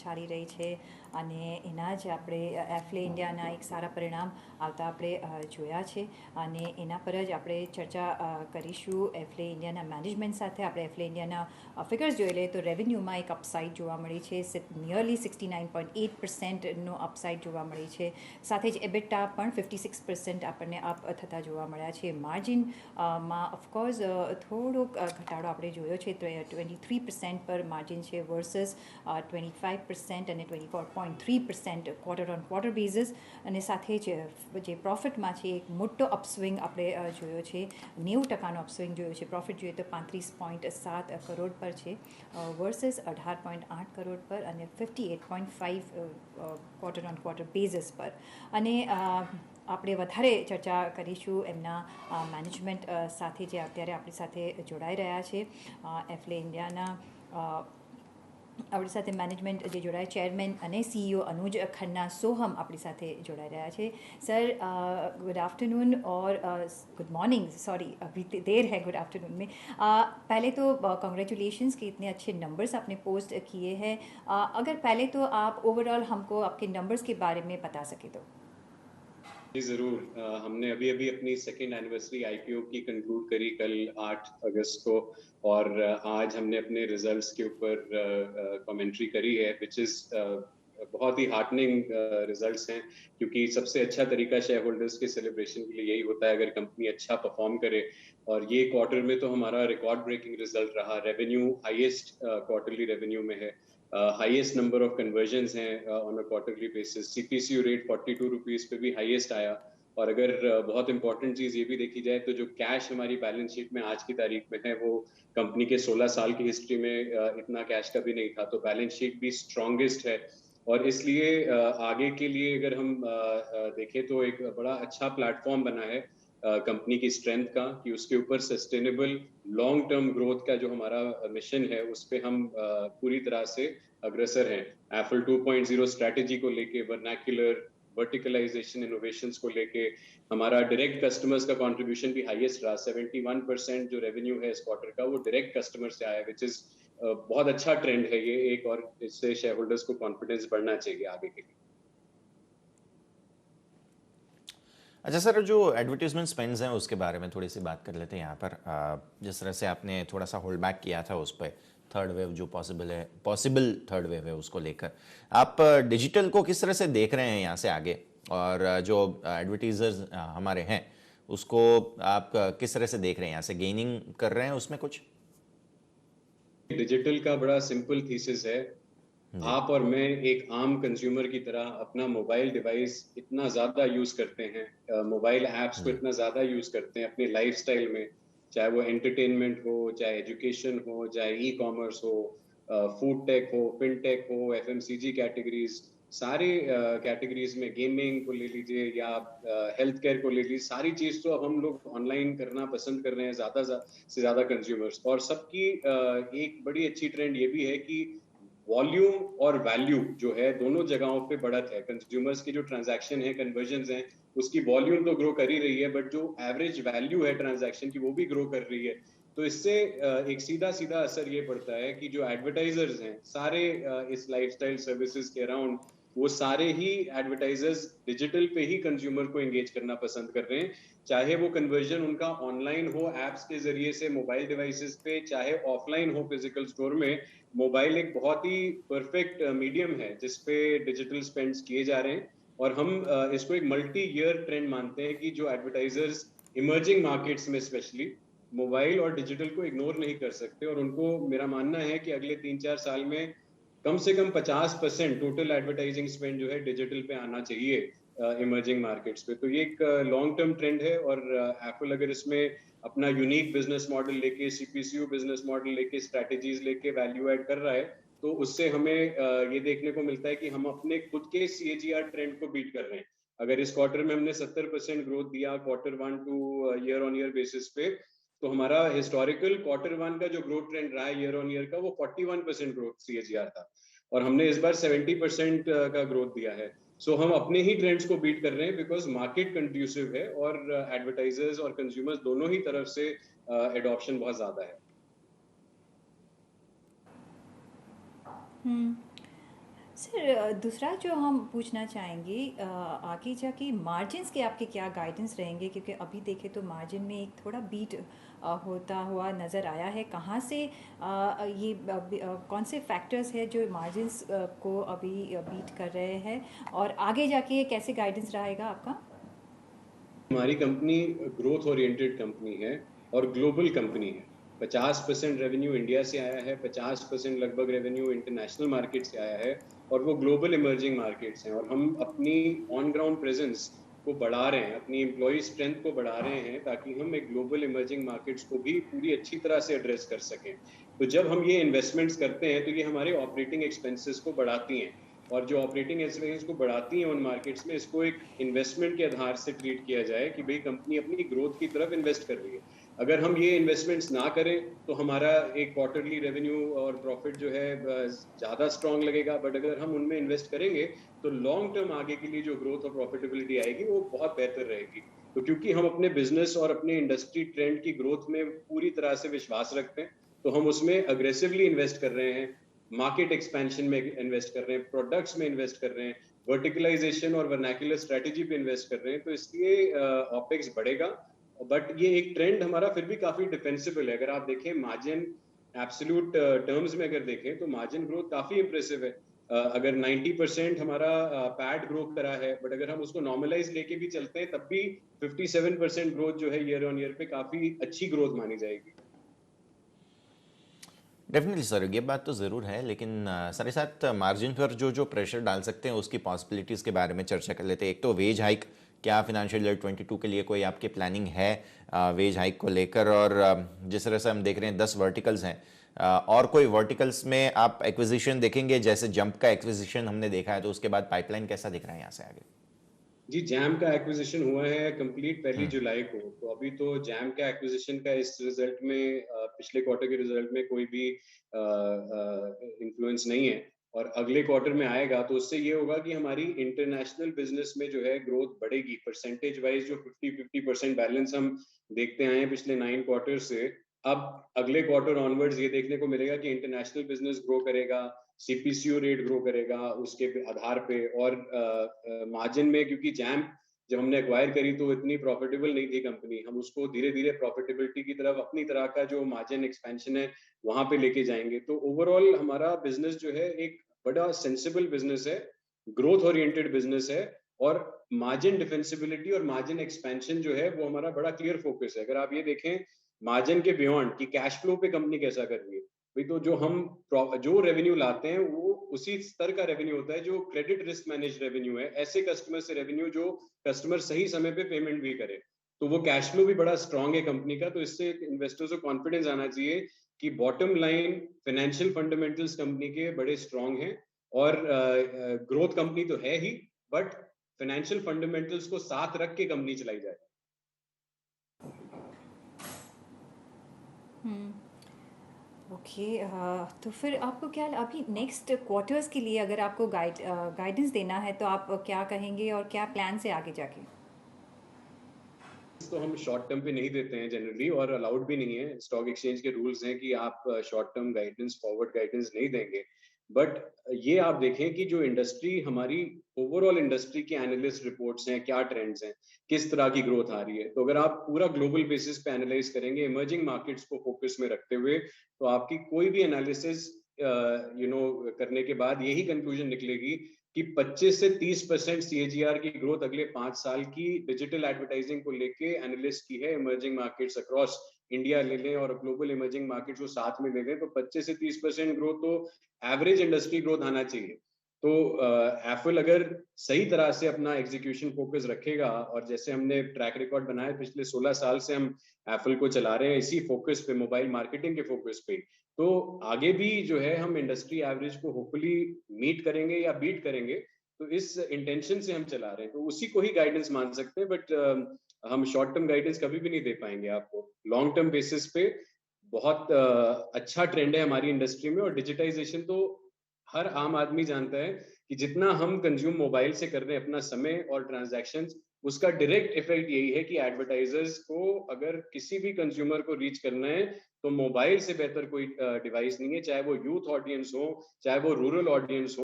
ચાલી રહી છે અને એના જ આપણે એફલે ઇન્ડિયાના એક સારા પરિણામ આવતા આપણે જોયા છે અને એના પર જ આપણે ચર્ચા કરીશું એફલે ઇન્ડિયાના મેનેજમેન્ટ સાથે. આપણે એફલે ઇન્ડિયાના ફિગર્સ જોઈ લઈએ તો રેવન્યુમાં એક અપસાઇડ જોવા મળી છે, નિયરલી 69.8%નો અપસાઇડ જોવા મળી છે. સાથે જ એબિટા પણ 56% આપણને અપ થતા જોવા મળ્યા છે. માર્જિનમાં ઓફકોર્સ થોડોક ઘટાડો આપણે જોયો છે, 23% પર માર્જિન છે વર્સસ 25% અને 24.3% ક્વાર્ટર ઓન ક્વાર્ટર બેઝિસ. અને સાથે જ જે પ્રોફિટમાં છે એક મોટો અપસ્વિંગ આપણે જોયો છે, 90% અપસ્વિંગ જોયો છે. પ્રોફિટ જોઈએ તો 35.7 કરોડ પર છે વર્સસ 18.8 કરોડ પર અને 58.5 ક્વાર્ટર ઓન ક્વાર્ટર બેઝિસ પર. અને આપણે વધારે ચર્ચા કરીશું એમના મેનેજમેન્ટ સાથે જે અત્યારે આપણી સાથે જોડાઈ રહ્યા છે. એફલે ઇન્ડિયાના આપણી સાથે મેનેજમેન્ટ જે જોડાય ચેરમેન અને સીઈઓ અનુજ ખન્ના સોહમ આપણી સાથે જોડાઈ રહ્યા છે. सर गुड आफ्टरनून और गुड मॉर्निंग, सॉरी अभी देर है गुड आफ्टरनून में. पहले तो कॉन्ग्रेचुलेशंस कि इतने अच्छे नंबर्स आपने पोस्ट किए हैं. अगर पहले तो आप ओवरऑल हमको आपके नंबर्स के बारे में बता सके तो. जी जरूर. हमने अभी अभी अपनी सेकेंड एनिवर्सरी आईपीओ की कंक्लूड करी कल 8 अगस्त को, और आज हमने अपने रिजल्ट्स के ऊपर कमेंट्री करी है, विच इज बहुत ही हार्टनिंग रिजल्ट्स हैं, क्योंकि सबसे अच्छा तरीका शेयर होल्डर्स के सेलिब्रेशन के लिए यही होता है अगर कंपनी अच्छा परफॉर्म करे. और ये क्वार्टर में तो हमारा रिकॉर्ड ब्रेकिंग रिजल्ट रहा. रेवेन्यू हाईएस्ट क्वार्टरली रेवेन्यू में है, हाईएस्ट नंबर ऑफ कन्वर्जन्स हैं on a quarterly basis. CPCU rate 42 rupees पे भी हाईएस्ट आया. और अगर बहुत इंपॉर्टेंट चीज ये भी देखी जाए तो जो कैश हमारी बैलेंस शीट में आज की तारीख में है वो कंपनी के 16 साल की हिस्ट्री में इतना कैश कभी नहीं था. तो बैलेंस शीट भी स्ट्रॉन्गेस्ट है, और इसलिए आगे के लिए अगर हम देखें तो एक बड़ा अच्छा प्लेटफॉर्म बना है कंपनी की स्ट्रेंथ का, कि उसके ऊपर सस्टेनेबल लॉन्ग टर्म ग्रोथ का जो हमारा मिशन है उस पे हम पूरी तरह से अग्रसर हैं. एफल 2.0 स्ट्रेटेजी को लेके, वर्नाक्युलर वर्टिकलाइजेशन इनोवेशंस को लेके, हमारा डायरेक्ट कस्टमर्स का कंट्रीब्यूशन भी हाईएस्ट रहा. 71% जो रेवेन्यू है इस क्वार्टर का वो डायरेक्ट कस्टमर से आया, विच इज बहुत अच्छा ट्रेंड है ये एक, और इससे शेयर होल्डर्स को कॉन्फिडेंस बढ़ना चाहिए आगे के लिए. अच्छा सर, जो एडवर्टीजमेंट स्पेंड्स हैं उसके बारे में थोड़ी सी बात कर लेते हैं यहाँ पर. जिस तरह से आपने थोड़ा सा होल्ड बैक किया था उस पर, थर्ड वेव जो पॉसिबल थर्ड वेव है उसको लेकर, आप डिजिटल को किस तरह से देख रहे हैं यहाँ से आगे, और जो एडवर्टीजर्स हमारे हैं उसको आप किस तरह से देख रहे हैं, यहाँ से गेनिंग कर रहे हैं उसमें कुछ? डिजिटल का बड़ा सिंपल थीसिस है. आप और मैं एक आम कंज्यूमर की तरह अपना मोबाइल डिवाइस इतना ज्यादा यूज करते हैं, मोबाइल एप्स को इतना ज्यादा यूज करते हैं अपने लाइफस्टाइल में, चाहे वो एंटरटेनमेंट हो, चाहे एजुकेशन हो, चाहे ई कॉमर्स हो, फूड टेक हो, फिनटेक हो, एफएमसीजी कैटेगरीज, सारे कैटेगरीज में, गेमिंग को ले लीजिए या हेल्थ केयर को ले लीजिए, सारी चीज तो अब हम लोग ऑनलाइन करना पसंद कर रहे हैं ज्यादा से ज्यादा कंज्यूमर्स. और सबकी एक बड़ी अच्छी ट्रेंड ये भी है कि वॉल्यूम और वैल्यू जो है दोनों जगहों पे बढ़त है. कंज्यूमर्स की जो ट्रांजैक्शन है, कन्वर्जन्स हैं, उसकी वॉल्यूम तो ग्रो कर ही रही है, बट जो एवरेज वैल्यू है ट्रांजैक्शन की वो भी ग्रो कर रही है. तो इससे एक सीधा सीधा असर ये पड़ता है कि जो एडवर्टाइजर्स हैं सारे इस लाइफस्टाइल सर्विसेज के अराउंड, वो सारे ही एडवर्टाइजर्स डिजिटल पे ही कंज्यूमर को एंगेज करना पसंद कर रहे हैं, चाहे वो कन्वर्जन उनका ऑनलाइन हो एप्स के जरिए से मोबाइल डिवाइसेस पे, चाहे ऑफलाइन हो फिजिकल स्टोर में. मोबाइल एक बहुत ही परफेक्ट मीडियम है जिसपे डिजिटल स्पेंड्स किए जा रहे हैं. और हम इसको एक मल्टी ईयर ट्रेंड मानते हैं कि जो एडवर्टाइजर्स इमर्जिंग मार्केट्स में स्पेशली मोबाइल और डिजिटल को इग्नोर नहीं कर सकते, और उनको मेरा मानना है कि अगले 3-4 साल में कम से कम 50% टोटल एडवर्टाइजिंग स्पेंड जो है डिजिटल पे आना चाहिए इमर्जिंग मार्केट्स पे. तो ये एक लॉन्ग टर्म ट्रेंड है, और एप्पल अगर इसमें अपना यूनिक बिजनेस मॉडल लेके, सीपीसीयू बिजनेस मॉडल लेके, स्ट्रैटेजीज लेके वैल्यू ऐड कर रहा है, तो उससे हमें ये देखने को मिलता है कि हम अपने खुद के सीएजीआर ट्रेंड को बीट कर रहे हैं. अगर इस क्वार्टर में हमने 70% ग्रोथ दिया Q1 two year on year basis पे, तो हमारा हिस्टोरिकल Q1 का जो ग्रोथ ट्रेंड रहा है ईयर ऑन ईयर का, वो 41% ग्रोथ सीएजीआर था, और हमने इस बार 70% का ग्रोथ दिया है. सो हम अपने ही ट्रेंड्स को बीट कर रहे हैं बिकॉज मार्केट कंड्यूसिव है, और एडवर्टाइजर्स और कंज्यूमर्स दोनों ही तरफ से एडॉप्शन बहुत ज्यादा है. सर दूसरा जो हम पूछना चाहेंगे आगे जाके मार्जिन्स के आपके क्या गाइडेंस रहेंगे, क्योंकि अभी देखें तो मार्जिन में एक थोड़ा बीट होता हुआ नज़र आया है। कहाँ से ये कौन से फैक्टर्स है जो मार्जिन्स को अभी बीट कर रहे हैं, और आगे जाके कैसे गाइडेंस रहेगा आपका? हमारी कंपनी ग्रोथ ओरिएंटेड कंपनी है और ग्लोबल कंपनी है। 50% रेवेन्यू इंडिया से आया है, 50% लगभग रेवेन्यू इंटरनेशनल मार्केट से आया है, और वो ग्लोबल इमर्जिंग मार्केट्स हैं। और हम अपनी ऑन ग्राउंड प्रेजेंस को बढ़ा रहे हैं, अपनी एम्प्लॉय स्ट्रेंथ को बढ़ा रहे हैं, ताकि हम एक ग्लोबल इमर्जिंग मार्केट्स को भी पूरी अच्छी तरह से एड्रेस कर सकें। तो जब हम ये इन्वेस्टमेंट्स करते हैं तो ये हमारे ऑपरेटिंग एक्सपेंसेस को बढ़ाती हैं, और जो ऑपरेटिंग एक्सपेंसेस को बढ़ाती हैं उन मार्केट्स में, इसको एक इन्वेस्टमेंट के आधार से ट्रीट किया जाए कि भाई कंपनी अपनी ग्रोथ की तरफ इन्वेस्ट कर रही है। अगर हम ये इन्वेस्टमेंट्स ना करें तो हमारा एक क्वार्टरली रेवेन्यू और प्रॉफिट जो है ज्यादा स्ट्रांग लगेगा, बट अगर हम उनमें इन्वेस्ट करेंगे तो लॉन्ग टर्म आगे के लिए जो ग्रोथ और प्रॉफिटेबिलिटी आएगी वो बहुत बेहतर रहेगी। तो क्योंकि हम अपने बिजनेस और अपने इंडस्ट्री ट्रेंड की ग्रोथ में पूरी तरह से विश्वास रखते हैं, तो हम उसमें अग्रेसिवली इन्वेस्ट कर रहे हैं, मार्केट एक्सपेंशन में इन्वेस्ट कर रहे हैं, प्रोडक्ट्स में इन्वेस्ट कर रहे हैं, वर्टिकलाइजेशन और वर्नाक्युलर स्ट्रेटेजी पे इन्वेस्ट कर रहे हैं। तो इसलिए ऑपेक्स बढ़ेगा, बट ये एक ट्रेंड हमारा फिर भी काफी डिफेंसिबल है। अगर आप देखें मार्जिन एब्सोल्यूट टर्म्स में अगर देखें तो मार्जिन ग्रोथ काफी इंप्रेसिव है। अगर 90% हमारा पैट ग्रो करा है, बट अगर हम उसको नॉर्मलाइज लेके भी चलते हैं तब भी 57% ग्रोथ जो है ईयर ऑन ईयर पे काफी अच्छी ग्रोथ मानी जाएगी। डेफिनेटली सर, ये बात तो ज़रूर है, लेकिन साथ ही साथ मार्जिन पर जो जो प्रेशर डाल सकते हैं उसकी पॉसिबिलिटीज़ के बारे में चर्चा कर लेते हैं। एक तो वेज हाइक, क्या फिनेंशियल ईयर 22 के लिए कोई आपकी प्लानिंग है वेज हाइक को लेकर? और जिस तरह से हम देख रहे हैं 10 वर्टिकल्स हैं, और कोई वर्टिकल्स में आप एक्विजिशन देखेंगे? जैसे जंप का एक्विजिशन हमने देखा है, तो उसके बाद पाइपलाइन कैसा दिख रहा है यहाँ से आगे? जी, जैम का एक्विजिशन हुआ है कंप्लीट 1 जुलाई को। तो अभी तो जैम का एक्विजिशन का इस रिजल्ट में पिछले क्वार्टर के रिजल्ट में कोई भी इन्फ्लुएंस नहीं है, और अगले क्वार्टर में आएगा तो उससे ये होगा कि हमारी इंटरनेशनल बिजनेस में जो है ग्रोथ बढ़ेगी। परसेंटेज वाइज जो 50-50% बैलेंस हम देखते आए हैं पिछले 9 क्वार्टर से, अब अगले क्वार्टर ऑनवर्ड्स ये देखने को मिलेगा कि इंटरनेशनल बिजनेस ग्रो करेगा, सीपीसीओ रेट ग्रो करेगा उसके आधार पे। और मार्जिन में, क्योंकि जैम जब हमने एक्वायर करी तो इतनी प्रॉफिटेबल नहीं थी कंपनी, हम उसको धीरे धीरे प्रॉफिटेबिलिटी की तरफ अपनी तरह का जो मार्जिन एक्सपेंशन है वहां पे लेके जाएंगे। तो ओवरऑल हमारा बिजनेस जो है एक बड़ा सेंसिबल बिजनेस है, ग्रोथ ओरिएंटेड बिजनेस है, और मार्जिन डिफेंसिबिलिटी और मार्जिन एक्सपेंशन जो है वो हमारा बड़ा क्लियर फोकस है। अगर आप ये देखें मार्जिन के बियॉन्ड कि कैश फ्लो पे कंपनी कैसा कर रही है, भाई तो जो रेवेन्यू लाते हैं वो उसी स्तर का रेवेन्यू होता है जो क्रेडिट रिस्क मैनेज रेवेन्यू है, ऐसे कस्टमर से रेवेन्यू जो कस्टमर सही समय पे पेमेंट भी करे। तो वो कैश फ्लो भी बड़ा स्ट्रांग है कंपनी का। तो इससे इन्वेस्टर्स को कॉन्फिडेंस आना चाहिए कि bottom line financial fundamentals company के बड़े स्ट्रांग हैं, और ग्रोथ कंपनी तो है ही, बट फाइनेंशियल फंडामेंटल्स को साथ रख के कंपनी चलाई जाए। ओके, तो फिर आपको क्या अभी नेक्स्ट क्वार्टर्स के लिए अगर आपको गाइडेंस देना है तो आप क्या कहेंगे, और क्या प्लान है आगे जाके? तो हम शॉर्ट टर्म पे नहीं देते हैं जनरली, और अलाउड भी नहीं है। स्टॉक एक्सचेंज के रूल्स हैं कि आप short term guidance, forward guidance नहीं देंगे। बट ये आप देखें कि जो इंडस्ट्री हमारी ओवरऑल इंडस्ट्री की एनालिस्ट रिपोर्ट्स हैं, क्या ट्रेंड्स हैं, किस तरह की ग्रोथ आ रही है, तो अगर आप पूरा ग्लोबल बेसिस पे एनालाइज करेंगे इमर्जिंग मार्केट्स को फोकस में रखते हुए, तो आपकी कोई भी एनालिसिस करने के बाद यही कंक्लूजन निकलेगी कि 25 से 30% सीएजीआर की ग्रोथ अगले 5 साल की डिजिटल एडवर्टाइजिंग को लेके एनालिस्ट की है। इमर्जिंग मार्केट्स अक्रॉस इंडिया ले लें और ग्लोबल इमर्जिंग मार्केट्स को साथ में ले लें, तो 25 से 30% ग्रोथ तो एवरेज इंडस्ट्री ग्रोथ आना चाहिए। तो एप्पल अगर सही तरह से अपना एग्जीक्यूशन फोकस रखेगा, और जैसे हमने ट्रैक रिकॉर्ड बनाया पिछले 16 साल से हम एप्पल को चला रहे हैं इसी फोकस पे, मोबाइल मार्केटिंग के फोकस पे, तो आगे भी जो है हम इंडस्ट्री एवरेज को होपफुली मीट करेंगे या बीट करेंगे। तो इस इंटेंशन से हम चला रहे हैं, तो उसी को ही गाइडेंस मान सकते हैं। बट हम शॉर्ट टर्म गाइडेंस कभी भी नहीं दे पाएंगे आपको। लॉन्ग टर्म बेसिस पे बहुत अच्छा ट्रेंड है हमारी इंडस्ट्री में, और डिजिटाइजेशन तो हर आम आदमी जानता है कि जितना हम कंज्यूम मोबाइल से कर रहे हैं अपना समय और ट्रांजैक्शंस, उसका डायरेक्ट इफेक्ट यही है कि एडवर्टाइजर्स को अगर किसी भी कंज्यूमर को रीच करना है तो मोबाइल से बेहतर कोई डिवाइस नहीं है, चाहे वो यूथ ऑडियंस हो, चाहे वो रूरल ऑडियंस हो।